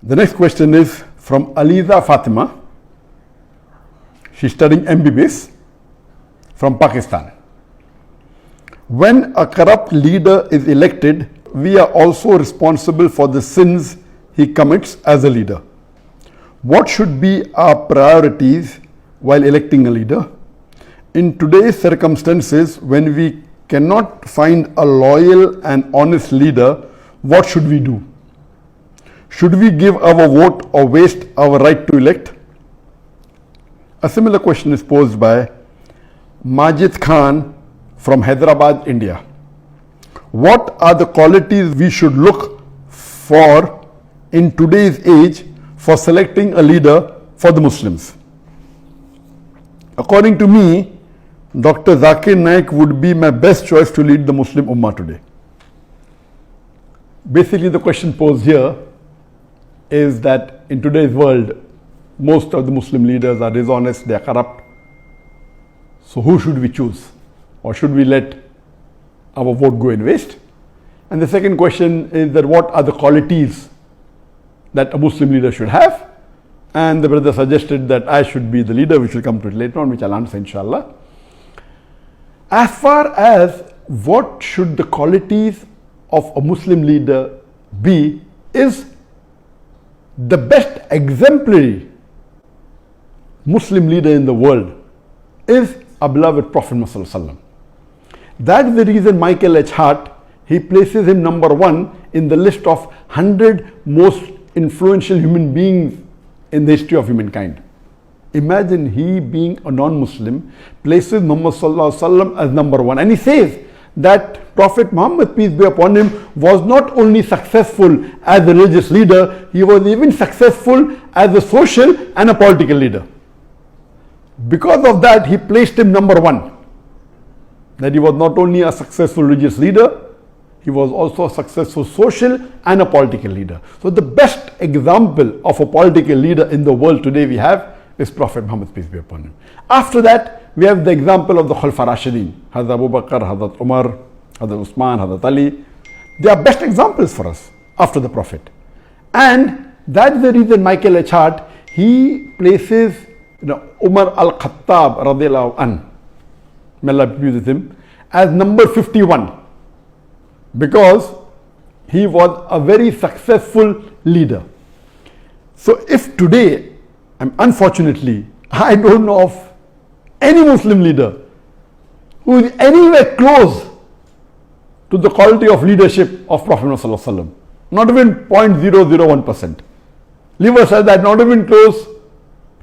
The next question is from Aliza Fatima. She's studying MBBS from Pakistan. When a corrupt leader is elected, we are also responsible for the sins he commits as a leader. What should be our priorities while electing a leader? In today's circumstances, when we cannot find a loyal and honest leader, what should we do? Should we give our vote or waste our right to elect? A similar question is posed by Majid Khan from Hyderabad, India. What are the qualities we should look for in today's age for selecting a leader for the Muslims? According to me, Dr. Zakir Naik would be my best choice to lead the Muslim Ummah today. Basically, the question posed here is that in today's world, most of the Muslim leaders are dishonest, they are corrupt. So who should we choose? Or should we let our vote go in waste? And the second question is that what are the qualities that a Muslim leader should have? And the brother suggested that I should be the leader, which will come to it later on, which I'll answer inshallah. As far as what should the qualities of a Muslim leader be, is the best exemplary Muslim leader in the world is our beloved Prophet Muhammad. That's the reason Michael H. Hart, he places him number one in the list of 100 most influential human beings in the history of humankind. Imagine he being a non-Muslim places Muhammad as number one, and he says that Prophet Muhammad, peace be upon him, was not only successful as a religious leader, he was even successful as a social and a political leader. Because of that, he placed him number one. That he was not only a successful religious leader, he was also a successful social and a political leader. So the best example of a political leader in the world today we have is Prophet Muhammad, peace be upon him. After that, we have the example of the Khulafa Rashidin, Hazrat Abu Bakr, Hazrat Umar, Hazrat Usman, Hazrat Ali. They are best examples for us after the Prophet. And that's the reason Michael H. Hart, he places Umar al-Khattab radiallahu anhu, may Allah be pleased with him, as number 51, because he was a very successful leader. So if today, unfortunately, I don't know of any Muslim leader who is anywhere close to the quality of leadership of Prophet Muhammad, not even 0.001%. Leave aside that, not even close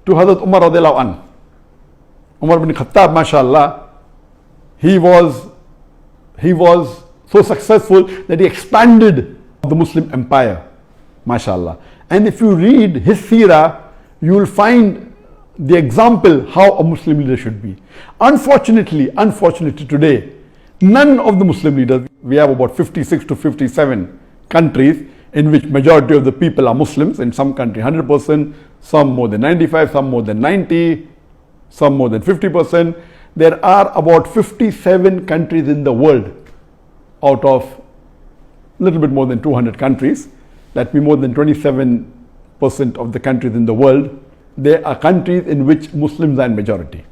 to Hazrat Umar radiallahu anhu. Umar bin Khattab, mashallah, he was so successful that he expanded the Muslim empire, mashallah. And if you read his seerah, you will find the example how a Muslim leader should be. Unfortunately today, none of the Muslim leaders, we have about 56 to 57 countries in which majority of the people are Muslims. In some country 100%, some more than 95, some more than 90, some more than 50%. There are about 57 countries in the world out of a little bit more than 200 countries. That means more than 27% of the countries in the world, there are countries in which Muslims are in majority.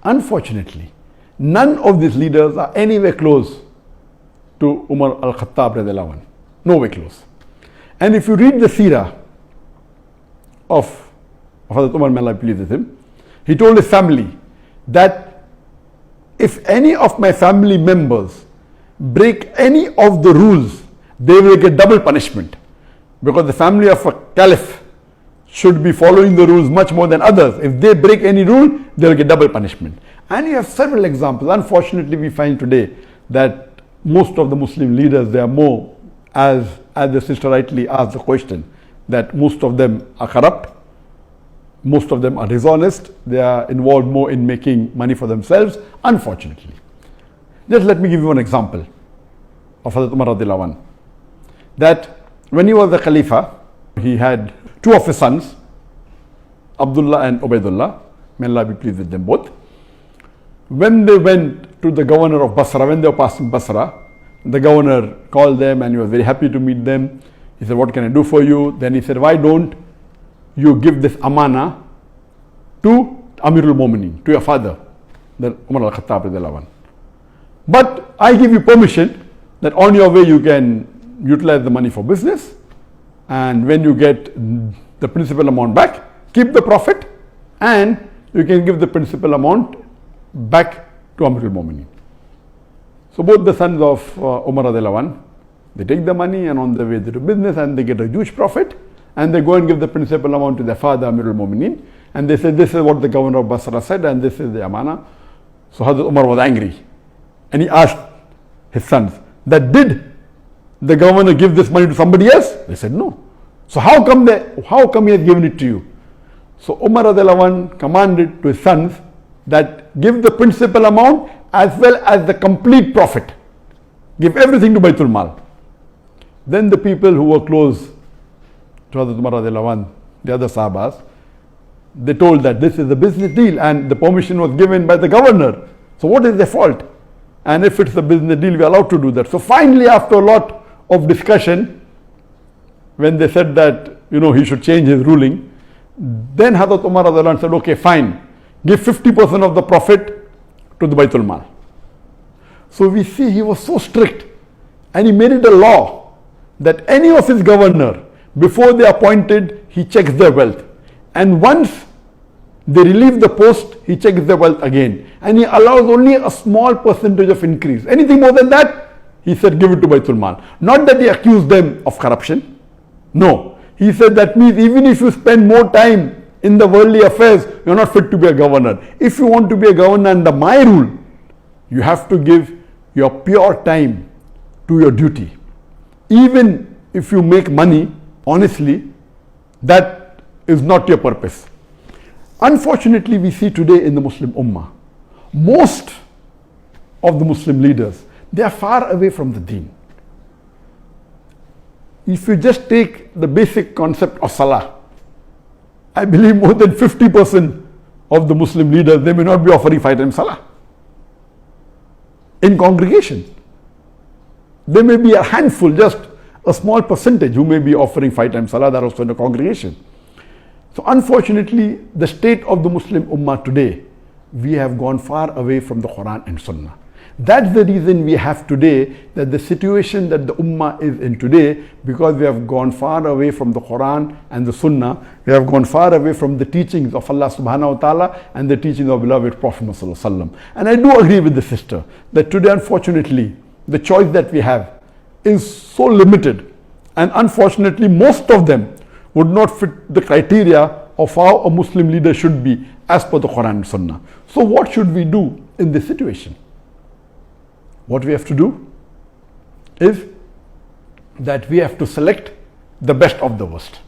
Unfortunately, none of these leaders are anywhere close to Umar al-Khattab radiallahu anhu. Nowhere close. And if you read the seerah of Hazrat Umar, may Allah be pleased with him, he told his family that if any of my family members break any of the rules, they will get double punishment. Because the family of a caliph should be following the rules much more than others. If they break any rule, they will get double punishment. And you have several examples. Unfortunately, we find today that most of the Muslim leaders, they are more, as the sister rightly asked the question, that most of them are corrupt, most of them are dishonest, they are involved more in making money for themselves, unfortunately. Just let me give you one example of Hazrat Umar radiallahu anhu. That when he was the Khalifa, he had two of his sons, Abdullah and Ubaidullah, may Allah be pleased with them both. When they went to the governor of Basra, when they were passing Basra, the governor called them and he was very happy to meet them. He said, what can I do for you? Then he said, why don't you give this amana to Amirul Mu'minin, to your father, the Umar al-Khattab radiallahu anhu. But I give you permission that on your way you can utilize the money for business, and when you get the principal amount back, keep the profit, and you can give the principal amount back to Amirul Mu'minin. So both the sons of Umar radiallahu anhu, they take the money, and on the way they do business and they get a huge profit, and they go and give the principal amount to their father Amirul Mu'minin, and they say, this is what the governor of Basra said, and this is the amana. So Hazrat Umar was angry, and he asked his sons that, did the governor give this money to somebody else? They said no. So how come he has given it to you? So Umar radiallahu anhu commanded to his sons that give the principal amount as well as the complete profit. Give everything to Baitul Mal. Then the people who were close to Hazrat Umar radiallahu anhu, the other Sahabas, they told that this is a business deal and the permission was given by the governor. So what is their fault? And if it's a business deal, we are allowed to do that. So finally, after a lot of discussion, when they said that, he should change his ruling, then Hazrat Umar radiallahu anhu said, okay, fine, give 50% of the profit to the Baitul Mal. So we see he was so strict, and he made it a law that any of his governor, before they appointed, he checks their wealth. And once they relieve the post, he checks their wealth again. And he allows only a small percentage of increase. Anything more than that, he said, give it to Baitul Mal. Not that he accused them of corruption. No. He said that means even if you spend more time in the worldly affairs, you're not fit to be a governor. If you want to be a governor under my rule, you have to give your pure time to your duty. Even if you make money, honestly, that is not your purpose. Unfortunately, we see today in the Muslim Ummah, most of the Muslim leaders, they are far away from the deen. If you just take the basic concept of Salah, I believe more than 50% of the Muslim leaders, they may not be offering 5 times Salah in congregation. There may be a handful, just a small percentage who may be offering 5 times Salah, that also in a congregation. So unfortunately, the state of the Muslim Ummah today, we have gone far away from the Quran and Sunnah. That's the reason we have today, that the situation that the Ummah is in today, because we have gone far away from the Quran and the Sunnah, we have gone far away from the teachings of Allah subhanahu wa ta'ala and the teachings of beloved Prophet Muhammad sallallahu alaihi wasallam. And I do agree with the sister that today, unfortunately, the choice that we have is so limited, and unfortunately most of them would not fit the criteria of how a Muslim leader should be as per the Quran and Sunnah. So what should we do in this situation? What we have to do is that we have to select the best of the worst.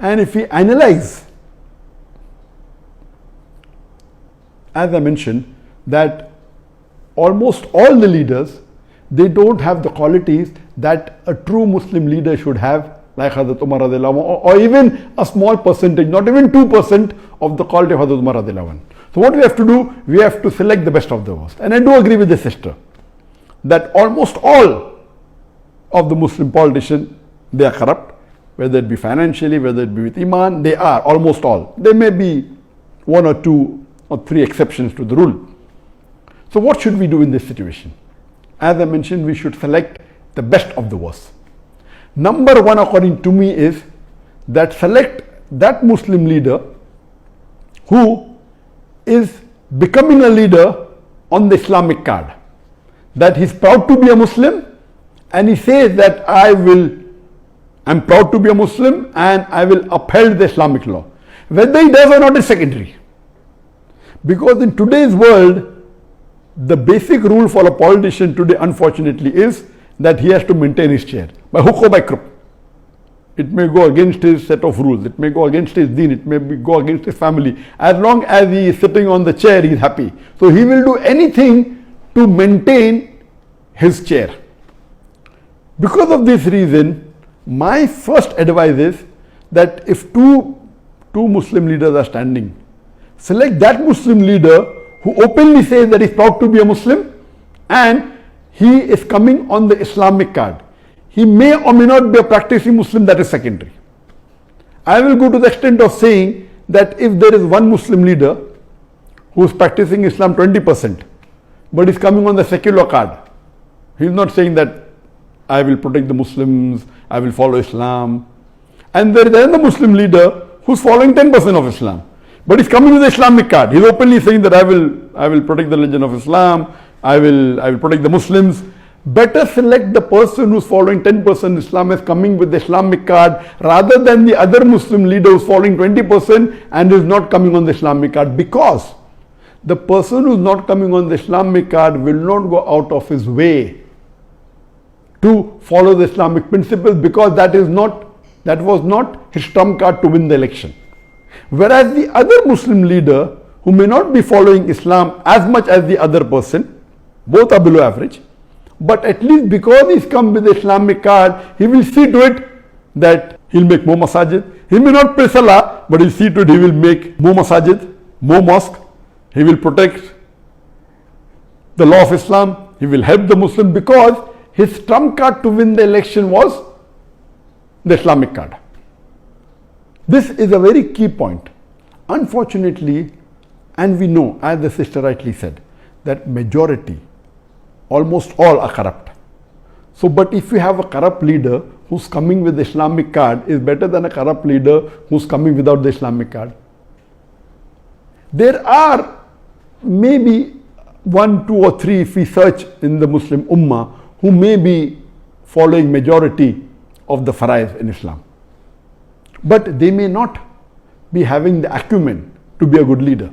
And if we analyze, as I mentioned, that almost all the leaders, they don't have the qualities that a true Muslim leader should have, like Hazrat Umar radiallahu anhu, or even a small percentage, not even 2% of the quality of Hazrat Umar radiallahu anhu. So what we have to do, we have to select the best of the worst. And I do agree with the sister that almost all of the Muslim politicians, they are corrupt, whether it be financially, whether it be with Iman, they are, almost all. There may be 1 or 2 or 3 exceptions to the rule. So what should we do in this situation? As I mentioned, we should select the best of the worst. Number 1, according to me, is that select that Muslim leader who is becoming a leader on the Islamic card. That he's proud to be a Muslim, and he says that I'm proud to be a Muslim and I will uphold the Islamic law. Whether he does or not is secondary. Because in today's world, the basic rule for a politician today, unfortunately, is that he has to maintain his chair by hook or by crook. It may go against his set of rules, it may go against his deen, it may go against his family. As long as he is sitting on the chair, he is happy. So he will do anything to maintain his chair. Because of this reason, my first advice is that if two Muslim leaders are standing, select that Muslim leader who openly says that he is proud to be a Muslim and he is coming on the Islamic card. he may or may not be a practicing Muslim, that is secondary. I will go to the extent of saying that if there is one Muslim leader who is practicing Islam 20%, but is coming on the secular card, he is not saying that I will protect the Muslims, I will follow Islam. And there is another Muslim leader who is following 10% of Islam, but is coming with the Islamic card. He is openly saying that I will protect the religion of Islam, I will protect the Muslims. Better select the person who is following 10% Islam as coming with the Islamic card rather than the other Muslim leader who is following 20% and is not coming on the Islamic card, because the person who is not coming on the Islamic card will not go out of his way to follow the Islamic principles, because that was not his trump card to win the election. Whereas the other Muslim leader who may not be following Islam as much as the other person, both are below average, but at least because he's come with the Islamic card, he will see to it that he'll make more masajid. He may not pray salah, but he'll see to it he will make more masajid, more mosque. He will protect the law of Islam. He will help the Muslim, because his trump card to win the election was the Islamic card. This is a very key point. Unfortunately, and we know, as the sister rightly said, that majority, almost all are corrupt. So, but if you have a corrupt leader who's coming with the Islamic card, is better than a corrupt leader who's coming without the Islamic card. There are maybe 1, 2 or 3, if we search in the Muslim Ummah, who may be following majority of the faraiz in Islam. But they may not be having the acumen to be a good leader.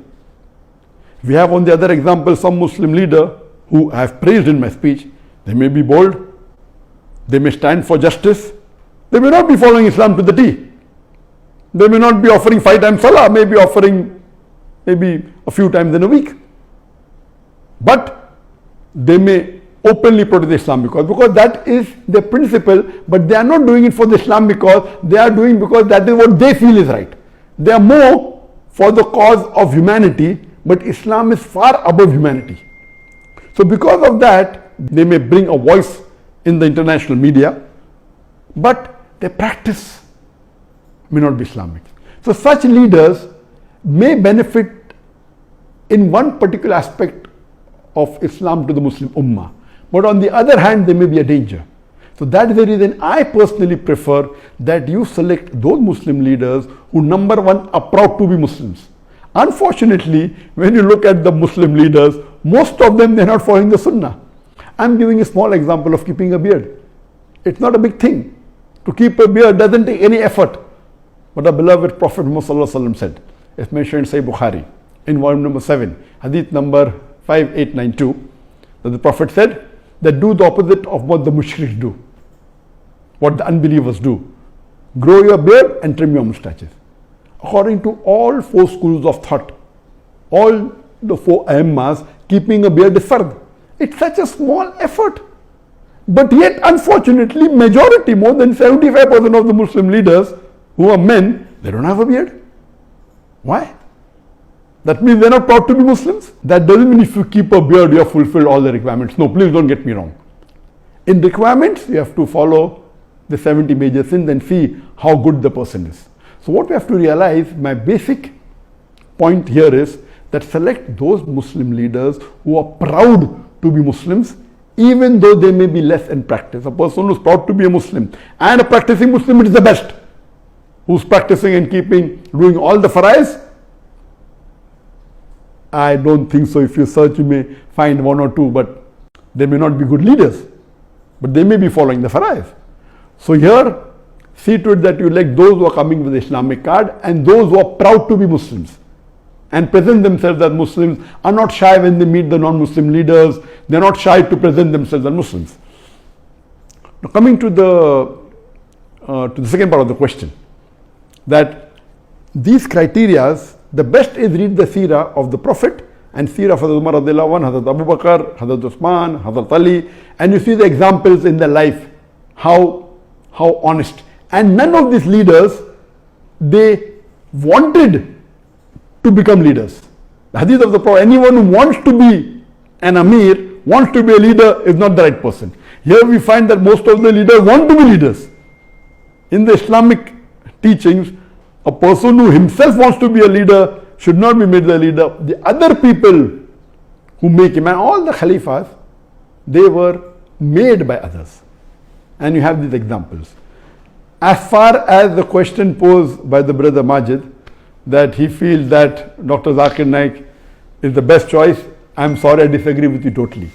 We have on the other example some Muslim leader who I have praised in my speech. They may be bold, they may stand for justice, they may not be following Islam to the T. They may not be offering 5 times salah, may be offering maybe a few times in a week. But they may openly protect Islam because that is their principle, but they are not doing it for the Islam because they are doing because that is what they feel is right. They are more for the cause of humanity, but Islam is far above humanity. So because of that, they may bring a voice in the international media, but their practice may not be Islamic. So such leaders may benefit in one particular aspect of Islam to the Muslim Ummah, but on the other hand, they may be a danger. So that is the reason I personally prefer that you select those Muslim leaders who, number one, are proud to be Muslims. Unfortunately, when you look at the Muslim leaders, most of them, they're not following the Sunnah. I'm giving a small example of keeping a beard. It's not a big thing. To keep a beard doesn't take any effort. But our beloved Prophet Muhammad said, it's mentioned in Sahih Bukhari, in volume number 7, hadith number 5892, that the Prophet said that do the opposite of what the mushriks do, what the unbelievers do. Grow your beard and trim your mustaches. According to all 4 schools of thought, all the 4 Aimmas, keeping a beard is fard. It's such a small effort. But yet, unfortunately, majority, more than 75% of the Muslim leaders who are men, they don't have a beard. Why? That means they're not proud to be Muslims. That doesn't mean if you keep a beard, you have fulfilled all the requirements. No, please don't get me wrong. In requirements, you have to follow the 70 major sins and see how good the person is. So what we have to realize, my basic point here is that select those Muslim leaders who are proud to be Muslims, even though they may be less in practice. A person who's proud to be a Muslim and a practicing Muslim, it is the best. Who's practicing and doing all the faraiz? I don't think so. If you search, you may find 1 or 2, but they may not be good leaders, but they may be following the faraiz. So here, see to it that you elect those who are coming with the Islamic card and those who are proud to be Muslims and present themselves as Muslims, are not shy when they meet the non-Muslim leaders. They're not shy to present themselves as Muslims. Now coming to the second part of the question, that these criterias, the best is read the seerah of the Prophet and seerah of Hazrat Umar radiallahu anhu, Hazrat Abu Bakr, Hazrat Usman, Hazrat Ali, and you see the examples in their life, how honest. And none of these leaders, they wanted to become leaders. The hadith of the Prophet, anyone who wants to be an Amir, wants to be a leader, is not the right person. Here we find that most of the leaders want to be leaders. In the Islamic teachings, a person who himself wants to be a leader should not be made the leader. The other people who make him, and all the Khalifas, they were made by others. And you have these examples. As far as the question posed by the brother Majid, that he feels that Dr. Zakir Naik is the best choice, I'm sorry, I disagree with you totally.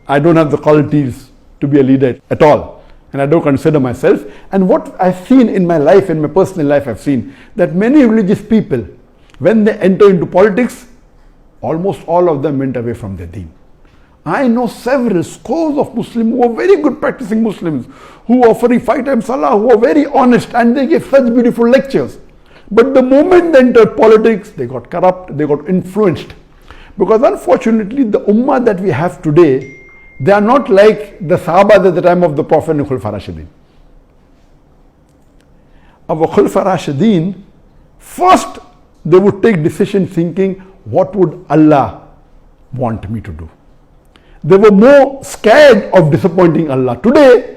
I don't have the qualities to be a leader at all, and I don't consider myself. And what I've seen in my life, in my personal life, I've seen that many religious people, when they enter into politics, almost all of them went away from their deen. I know several scores of Muslims who are very good practicing Muslims, who are offering 5 times salah, who are very honest, and they give such beautiful lectures. But the moment they entered politics, they got corrupt, they got influenced. Because unfortunately, the ummah that we have today, they are not like the Sahabas at the time of the Prophet and Khulafa Rashidin. Our Khulafa Rashidin, first they would take decision thinking, what would Allah want me to do? They were more scared of disappointing Allah. Today,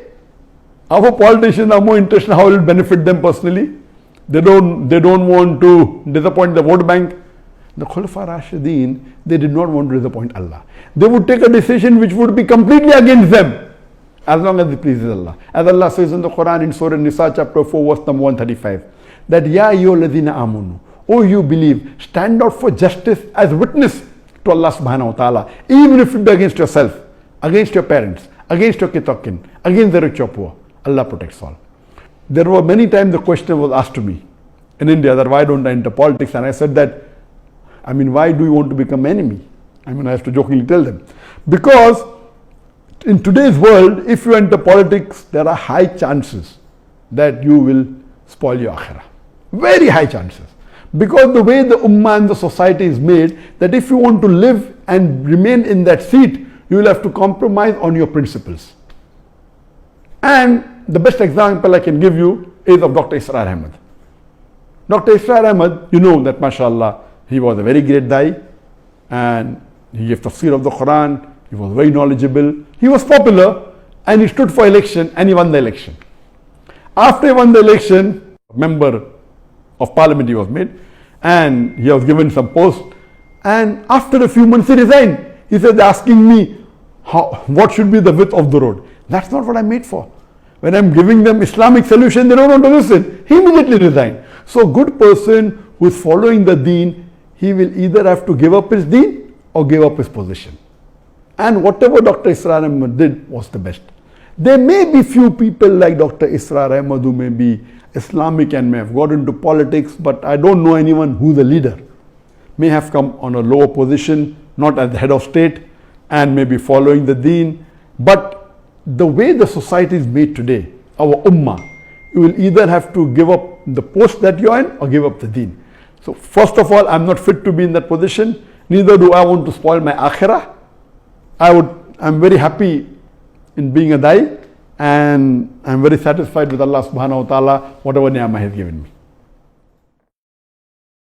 our politicians are more interested in how it will benefit them personally. They don't want to disappoint the vote bank. The Khulafa Rashidin, they did not want to disappoint Allah. They would take a decision which would be completely against them, as long as it pleases Allah. As Allah says in the Quran in Surah Nisa chapter 4 verse number 135, that Ya ayyuhalladhina amanu, oh you believe, stand out for justice as witness to Allah subhanahu wa ta'ala, even if it be against yourself, against your parents, against your kitokin, against the rich or poor. Allah protects all. There were many times the question was asked to me in India that why don't I enter politics, and I said that, I mean, why do you want to become enemy? I mean, I have to jokingly tell them. Because in today's world, if you enter politics, there are high chances that you will spoil your akhirah. Very high chances. Because the way the ummah and the society is made, that if you want to live and remain in that seat, you will have to compromise on your principles. And the best example I can give you is of Dr. Israr Ahmad. Dr. Israr Ahmad, you know that mashallah, he was a very great Dai, and he gave tafsir of the Quran, he was very knowledgeable, he was popular, and he stood for election, and he won the election. After he won the election, a member of parliament he was made, and he was given some post, and after a few months he resigned. He said, asking me, what should be the width of the road? That's not what I'm made for. When I'm giving them Islamic solution, they don't want to listen. He immediately resigned. So a good person who is following the deen, he will either have to give up his deen or give up his position. And whatever Dr. Israr Ahmad did was the best. There may be few people like Dr. Israr Ahmad who may be Islamic and may have got into politics, but I don't know anyone who's a leader. May have come on a lower position, not as the head of state, and may be following the deen. But the way the society is made today, our ummah, you will either have to give up the post that you're in or give up the deen. So first of all, I'm not fit to be in that position. Neither do I want to spoil my akhirah. I'm very happy in being a Dai, and I'm very satisfied with Allah subhanahu wa ta'ala, whatever ni'mah He has given me.